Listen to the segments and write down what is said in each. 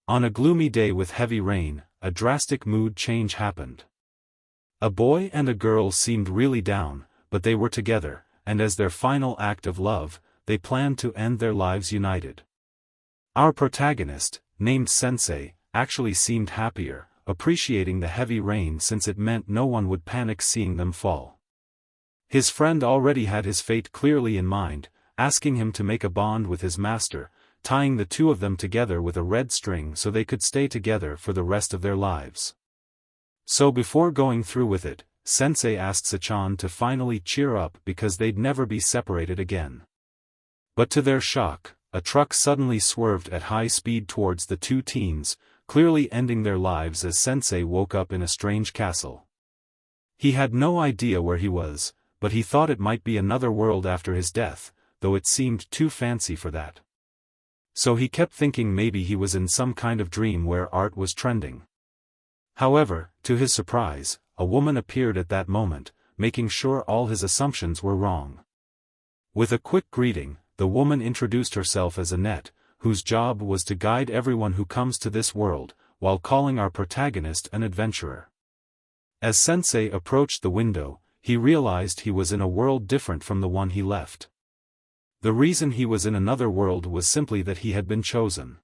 On a gloomy day with heavy rain, a drastic mood change happened. A boy and a girl seemed really down, but they were together, and as their final act of love, they planned to end their lives united. Our protagonist, named Sensei, actually seemed happier, appreciating the heavy rain since it meant no one would panic seeing them fall. His friend already had his fate clearly in mind, asking him to make a bond with his master, tying the two of them together with a red string so they could stay together for the rest of their lives. So before going through with it, Sensei asked Sachan to finally cheer up because they'd never be separated again. But to their shock, a truck suddenly swerved at high speed towards the two teens, clearly ending their lives as Sensei woke up in a strange castle. He had no idea where he was, but he thought it might be another world after his death, though it seemed too fancy for that. So he kept thinking maybe he was in some kind of dream where art was trending. However, to his surprise, a woman appeared at that moment, making sure all his assumptions were wrong. With a quick greeting, the woman introduced herself as Annette, whose job was to guide everyone who comes to this world, while calling our protagonist an adventurer. As Sensei approached the window, he realized he was in a world different from the one he left. The reason he was in another world was simply that he had been chosen.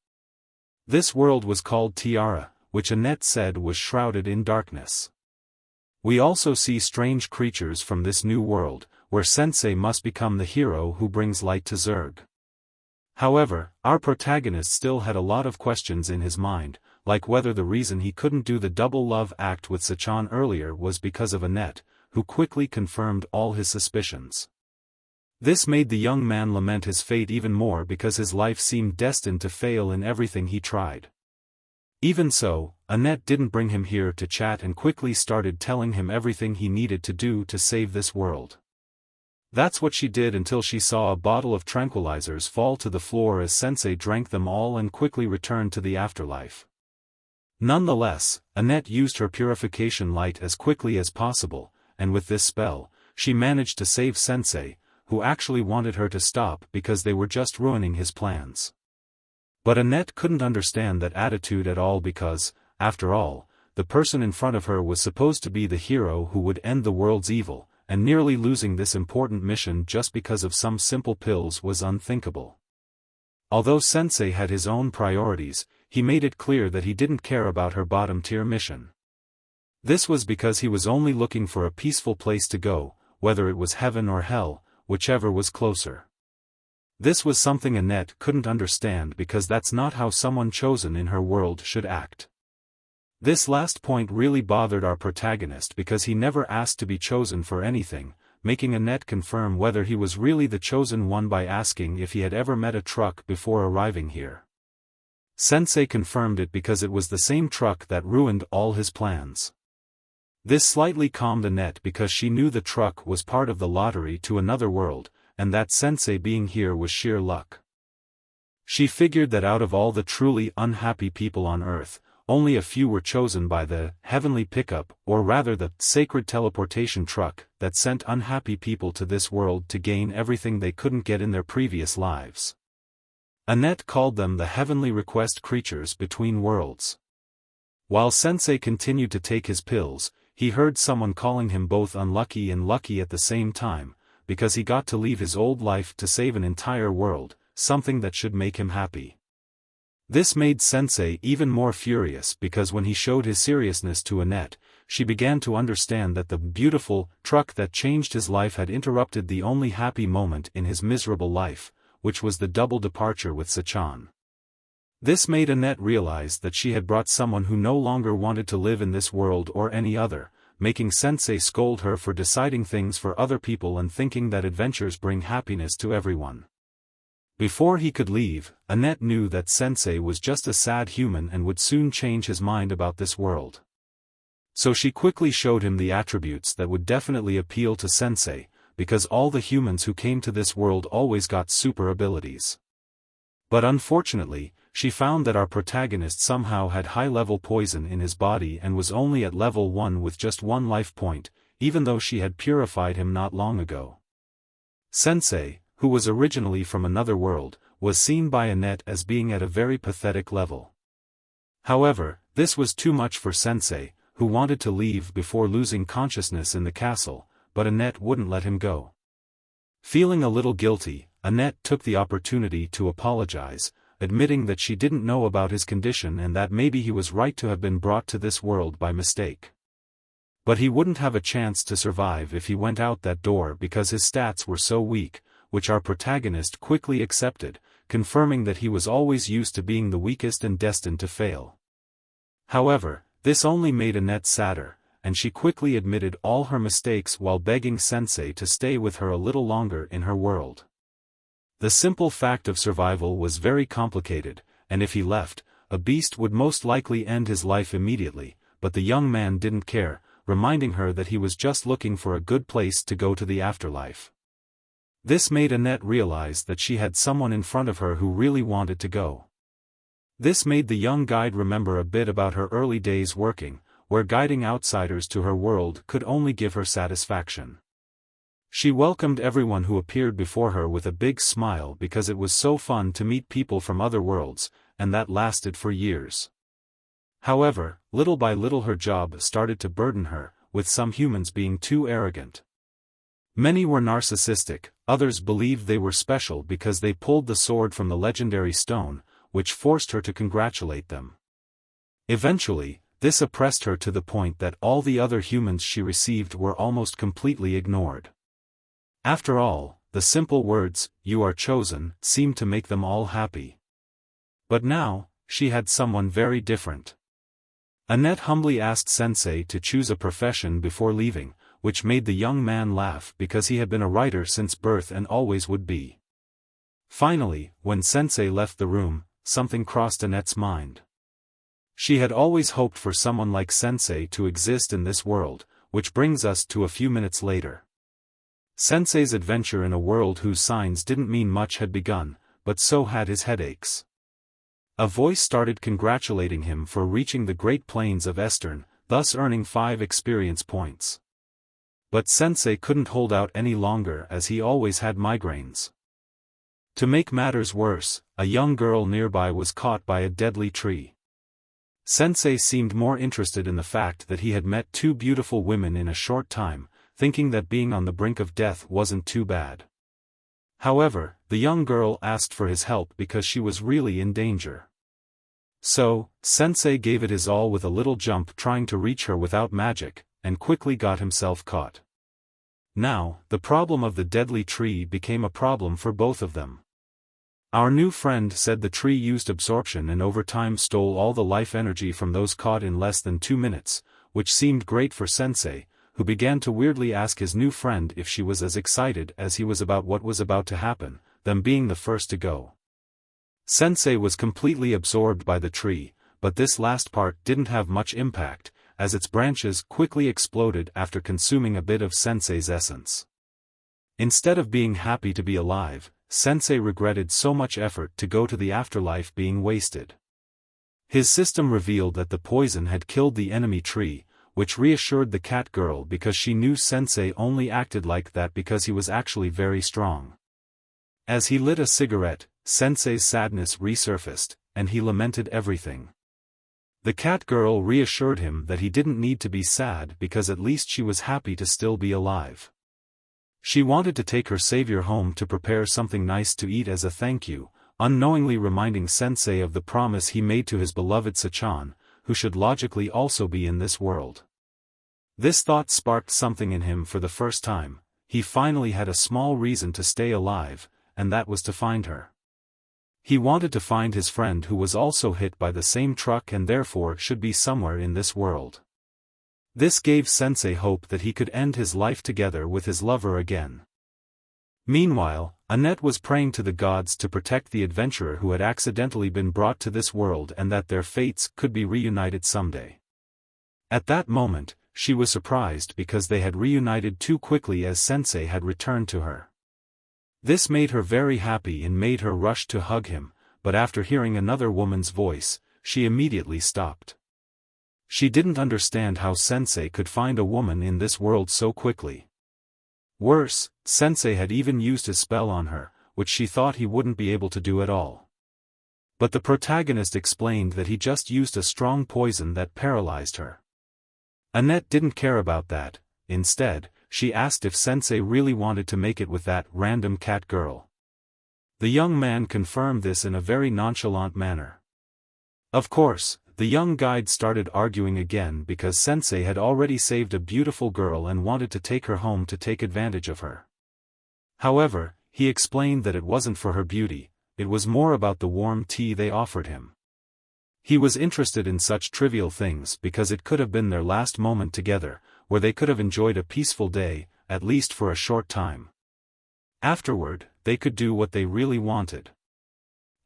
This world was called Tiara, which Annette said was shrouded in darkness. We also see strange creatures from this new world, where Sensei must become the hero who brings light to Zerg. However, our protagonist still had a lot of questions in his mind, like whether the reason he couldn't do the double love act with Sachan earlier was because of Annette, who quickly confirmed all his suspicions. This made the young man lament his fate even more because his life seemed destined to fail in everything he tried. Even so, Annette didn't bring him here to chat and quickly started telling him everything he needed to do to save this world. That's what she did until she saw a bottle of tranquilizers fall to the floor as Sensei drank them all and quickly returned to the afterlife. Nonetheless, Annette used her purification light as quickly as possible, and with this spell, she managed to save Sensei, who actually wanted her to stop because they were just ruining his plans. But Annette couldn't understand that attitude at all because, after all, the person in front of her was supposed to be the hero who would end the world's evil, and nearly losing this important mission just because of some simple pills was unthinkable. Although Sensei had his own priorities, he made it clear that he didn't care about her bottom-tier mission. This was because he was only looking for a peaceful place to go, whether it was heaven or hell, whichever was closer. This was something Annette couldn't understand because that's not how someone chosen in her world should act. This last point really bothered our protagonist because he never asked to be chosen for anything, making Annette confirm whether he was really the chosen one by asking if he had ever met a truck before arriving here. Sensei confirmed it because it was the same truck that ruined all his plans. This slightly calmed Annette because she knew the truck was part of the lottery to another world, and that Sensei being here was sheer luck. She figured that out of all the truly unhappy people on Earth, only a few were chosen by the heavenly pickup, or rather the sacred teleportation truck, that sent unhappy people to this world to gain everything they couldn't get in their previous lives. Annette called them the heavenly request creatures between worlds. While Sensei continued to take his pills, he heard someone calling him both unlucky and lucky at the same time, because he got to leave his old life to save an entire world, something that should make him happy. This made Sensei even more furious because when he showed his seriousness to Annette, she began to understand that the beautiful truck that changed his life had interrupted the only happy moment in his miserable life, which was the double departure with Sachan. This made Annette realize that she had brought someone who no longer wanted to live in this world or any other, making Sensei scold her for deciding things for other people and thinking that adventures bring happiness to everyone. Before he could leave, Annette knew that Sensei was just a sad human and would soon change his mind about this world. So she quickly showed him the attributes that would definitely appeal to Sensei, because all the humans who came to this world always got super abilities. But unfortunately, she found that our protagonist somehow had high-level poison in his body and was only at level 1 with just 1 life point, even though she had purified him not long ago. Sensei, who was originally from another world, was seen by Annette as being at a very pathetic level. However, this was too much for Sensei, who wanted to leave before losing consciousness in the castle, but Annette wouldn't let him go. Feeling a little guilty, Annette took the opportunity to apologize, admitting that she didn't know about his condition and that maybe he was right to have been brought to this world by mistake. But he wouldn't have a chance to survive if he went out that door because his stats were so weak, which our protagonist quickly accepted, confirming that he was always used to being the weakest and destined to fail. However, this only made Annette sadder, and she quickly admitted all her mistakes while begging Sensei to stay with her a little longer in her world. The simple fact of survival was very complicated, and if he left, a beast would most likely end his life immediately, but the young man didn't care, reminding her that he was just looking for a good place to go to the afterlife. This made Annette realize that she had someone in front of her who really wanted to go. This made the young guide remember a bit about her early days working, where guiding outsiders to her world could only give her satisfaction. She welcomed everyone who appeared before her with a big smile because it was so fun to meet people from other worlds, and that lasted for years. However, little by little her job started to burden her, with some humans being too arrogant. Many were narcissistic, others believed they were special because they pulled the sword from the legendary stone, which forced her to congratulate them. Eventually, this oppressed her to the point that all the other humans she received were almost completely ignored. After all, the simple words, "You are chosen," seemed to make them all happy. But now, she had someone very different. Annette humbly asked Sensei to choose a profession before leaving, which made the young man laugh because he had been a writer since birth and always would be. Finally, when Sensei left the room, something crossed Annette's mind. She had always hoped for someone like Sensei to exist in this world, which brings us to a few minutes later. Sensei's adventure in a world whose signs didn't mean much had begun, but so had his headaches. A voice started congratulating him for reaching the Great Plains of Eastern, thus earning 5 experience points. But Sensei couldn't hold out any longer as he always had migraines. To make matters worse, a young girl nearby was caught by a deadly tree. Sensei seemed more interested in the fact that he had met 2 beautiful women in a short time, thinking that being on the brink of death wasn't too bad. However, the young girl asked for his help because she was really in danger. So, Sensei gave it his all with a little jump trying to reach her without magic, and quickly got himself caught. Now, the problem of the deadly tree became a problem for both of them. Our new friend said the tree used absorption and over time stole all the life energy from those caught in less than 2 minutes, which seemed great for Sensei, who began to weirdly ask his new friend if she was as excited as he was about what was about to happen, them being the first to go. Sensei was completely absorbed by the tree, but this last part didn't have much impact, as its branches quickly exploded after consuming a bit of Sensei's essence. Instead of being happy to be alive, Sensei regretted so much effort to go to the afterlife being wasted. His system revealed that the poison had killed the enemy tree, which reassured the cat girl because she knew Sensei only acted like that because he was actually very strong. As he lit a cigarette, Sensei's sadness resurfaced, and he lamented everything. The cat girl reassured him that he didn't need to be sad because at least she was happy to still be alive. She wanted to take her savior home to prepare something nice to eat as a thank you, unknowingly reminding Sensei of the promise he made to his beloved Sachan, who should logically also be in this world. This thought sparked something in him for the first time. He finally had a small reason to stay alive, and that was to find her. He wanted to find his friend who was also hit by the same truck and therefore should be somewhere in this world. This gave Sensei hope that he could end his life together with his lover again. Meanwhile, Annette was praying to the gods to protect the adventurer who had accidentally been brought to this world and that their fates could be reunited someday. At that moment, she was surprised because they had reunited too quickly as Sensei had returned to her. This made her very happy and made her rush to hug him, but after hearing another woman's voice, she immediately stopped. She didn't understand how Sensei could find a woman in this world so quickly. Worse, Sensei had even used his spell on her, which she thought he wouldn't be able to do at all. But the protagonist explained that he just used a strong poison that paralyzed her. Annette didn't care about that. Instead, she asked if Sensei really wanted to make it with that random cat girl. The young man confirmed this in a very nonchalant manner. Of course, the young guide started arguing again because Sensei had already saved a beautiful girl and wanted to take her home to take advantage of her. However, he explained that it wasn't for her beauty, it was more about the warm tea they offered him. He was interested in such trivial things because it could have been their last moment together, where they could have enjoyed a peaceful day, at least for a short time. Afterward, they could do what they really wanted.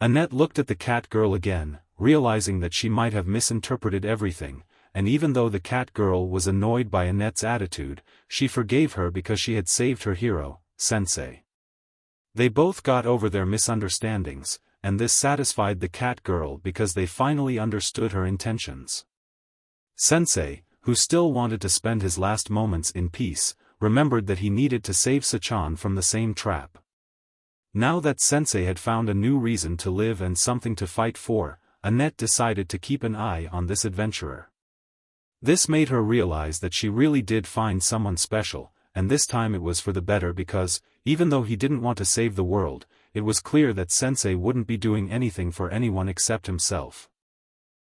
Annette looked at the cat girl again, realizing that she might have misinterpreted everything, and even though the cat girl was annoyed by Annette's attitude, she forgave her because she had saved her hero, Sensei. They both got over their misunderstandings, and this satisfied the cat girl because they finally understood her intentions. Sensei, who still wanted to spend his last moments in peace, remembered that he needed to save Sachan from the same trap. Now that Sensei had found a new reason to live and something to fight for, Annette decided to keep an eye on this adventurer. This made her realize that she really did find someone special, and this time it was for the better because, even though he didn't want to save the world, it was clear that Sensei wouldn't be doing anything for anyone except himself.